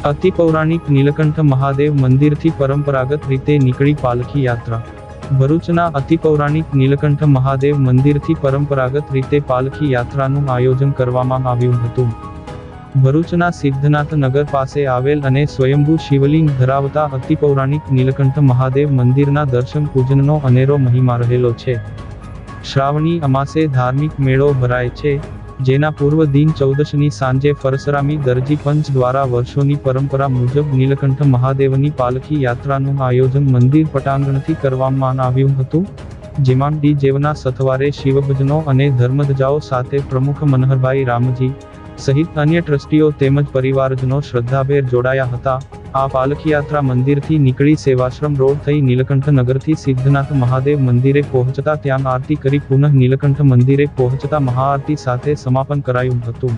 અતિ પૌરાણિક નીલકંઠ મહાદેવ મંદિરથી પરંપરાગત રીતે નીકળી પાલખી યાત્રા। ભરૂચના અતિ પૌરાણિક નીલકંઠ મહાદેવ મંદિરથી પરંપરાગત રીતે પાલખી યાત્રાનું આયોજન કરવામાં આવ્યું હતું। ભરૂચના સિદ્ધનાથ નગર પાસે આવેલ અને સ્વયંભૂ શિવલિંગ ધરાવતા અતિ પૌરાણિક નીલકંઠ મહાદેવ મંદિરના દર્શન પૂજનનો અનેરો મહિમા રહેલો છે। શ્રાવણી અમાસે ધાર્મિક મેળો ભરાય છે, જેના પૂર્વ દિન 14ની સાંજે ફરસરામી દરજી પંચ દ્વારા વર્ષોની પરંપરા મુજબ નીલકંઠ મહાદેવની પાલખી યાત્રાનું આયોજન મંદિર પટાંગણથી કરવામાં આવ્યું હતું, જેમાં ડી.જે.ના સથવારે શિવભજનો અને ધર્મધજાઓ સાથે પ્રમુખ મનહરભાઈ રામજી સહિત અન્ય ટ્રસ્ટીઓ તેમજ પરિવારજનો શ્રદ્ધાભેર જોડાયા હતા। આ પાલખી યાત્રા મંદિરથી નીકળી સેવાશ્રમ રોડ થઈ નીલકંઠ નગરથી સિદ્ધનાથ મહાદેવ મંદિરે પહોંચતા ત્યાં આરતી કરી પુનઃ નીલકંઠ મંદિરે પહોંચતા મહાઆરતી સાથે સમાપન કરાયું હતું।